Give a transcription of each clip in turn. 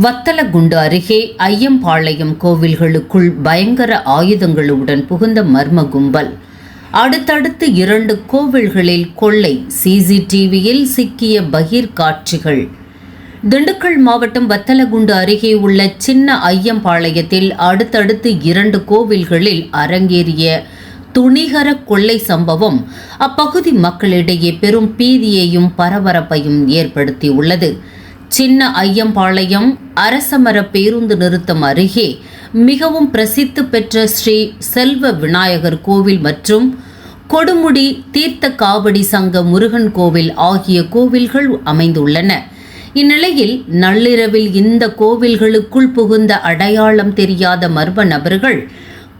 வத்தலகுண்டு அருகே ஐயம்பாளையம் கோவில்களுக்குள் பயங்கர ஆயுதங்களுடன் புகுந்த மர்ம கும்பல். அடுத்தடுத்து 2 கோவில்களில் கொள்ளை. சிசிடிவியில் சிக்கிய பகீர் காட்சிகள். திண்டுக்கல் மாவட்டம் வத்தலகுண்டு அருகே உள்ள சின்ன ஐயம்பாளையத்தில் அடுத்தடுத்து 2 கோவில்களில் அரங்கேறிய துணிகர கொள்ளை சம்பவம் அப்பகுதி மக்களிடையே பெரும் பீதியையும் பரபரப்பையும் ஏற்படுத்தியுள்ளது. சின்ன ஐயம்பாளையம் அரசமர பேருந்து நிறுத்தம் அருகே மிகவும் பிரசித்தி பெற்ற ஸ்ரீ செல்வ விநாயகர் கோவில் மற்றும் கொடுமுடி தீர்த்த காவடி சங்க முருகன் கோவில் ஆகிய கோவில்கள் அமைந்துள்ளன. இந்நிலையில் நள்ளிரவில் இந்த கோவில்களுக்குள் புகுந்த அடையாளம் தெரியாத மர்ம நபர்கள்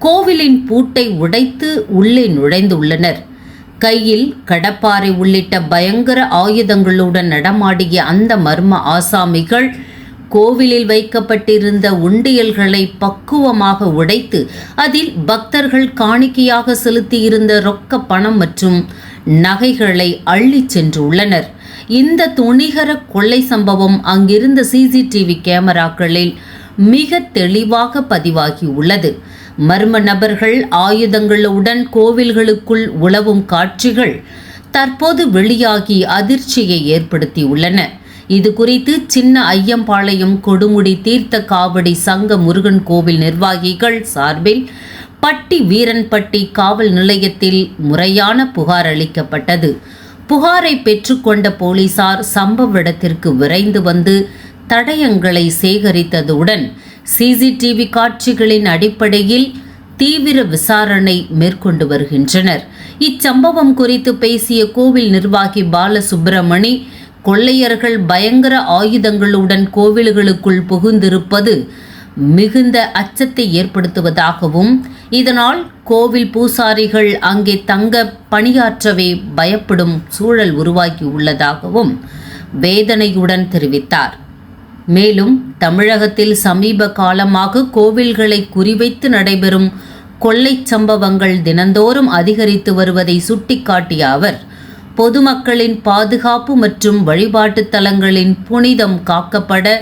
கோவிலின் பூட்டை உடைத்து உள்ளே நுழைந்துள்ளனர். கையில் கடப்பாரை உள்ளிட்ட பயங்கர ஆயுதங்களுடன் நடமாடிய அந்த மர்ம ஆசாமிகள் கோவிலில் வைக்கப்பட்டிருந்த உண்டியல்களை பக்குவமாக உடைத்து அதில் பக்தர்கள் காணிக்கையாக செலுத்தியிருந்த ரொக்க பணம் மற்றும் நகைகளை அள்ளிச் சென்றுள்ளனர். இந்த துணிகர கொள்ளை சம்பவம் அங்கிருந்த சிசிடிவி கேமராக்களில் மிக தெளிவாக பதிவாகி உள்ளது. மர்ம நபர்கள் ஆயுதங்களுடன் கோவில்களுக்குள் உலவும் காட்சிகள் தற்போது வெளியாகி அதிர்ச்சியை ஏற்படுத்தியுள்ளன. இது குறித்து சின்ன ஐயம்பாளையம் கொடுமுடி தீர்த்த காவடி சங்க முருகன் கோவில் நிர்வாகிகள் சார்பில் பட்டி வீரன்பட்டி காவல் நிலையத்தில் முறையான புகார் அளிக்கப்பட்டது. புகாரை பெற்றுக்கொண்ட போலீசார் சம்பவ இடத்திற்கு விரைந்து வந்து தடயங்களை சேகரித்ததுடன் சிசிடிவி காட்சிகளின் அடிப்படையில் தீவிர விசாரணை மேற்கொண்டு வருகின்றனர். இச்சம்பவம் குறித்து பேசிய கோவில் நிர்வாகி பாலசுப்பிரமணி, கொள்ளையர்கள் பயங்கர ஆயுதங்களுடன் கோவில்களுக்குள் புகுந்திருப்பது மிகுந்த அச்சத்தை ஏற்படுத்துவதாகவும் இதனால் கோவில் பூசாரிகள் அங்கே தங்க பணியாற்றவே பயப்படும் சூழல் உருவாகி உள்ளதாகவும் வேதனையுடன் தெரிவித்தார். மேலும் தமிழகத்தில் சமீப காலமாக கோவில்களை குறிவைத்து நடைபெறும் கொள்ளை சம்பவங்கள் தினந்தோறும் அதிகரித்து வருவதை சுட்டிக்காட்டிய அவர், பொதுமக்களின் பாதுகாப்பு மற்றும் வழிபாட்டு தலங்களின் புனிதம் காக்கப்பட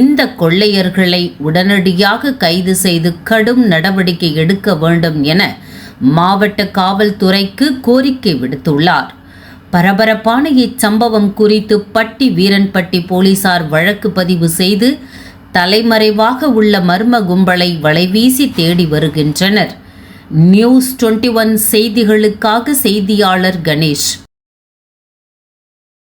இந்த கொள்ளையர்களை உடனடியாக கைது செய்து கடும் நடவடிக்கை எடுக்க வேண்டும் என மாவட்ட காவல்துறைக்கு கோரிக்கை விடுத்துள்ளார். பரபரப்பான இச்சம்பவம் குறித்து பட்டி வீரன்பட்டி போலீசார் வழக்கு பதிவு செய்து தலைமறைவாக உள்ள மர்ம கும்பலை வலைவீசி தேடி வருகின்றனர். நியூஸ் 21 செய்திகளுக்காக செய்தியாளர் கணேஷ்.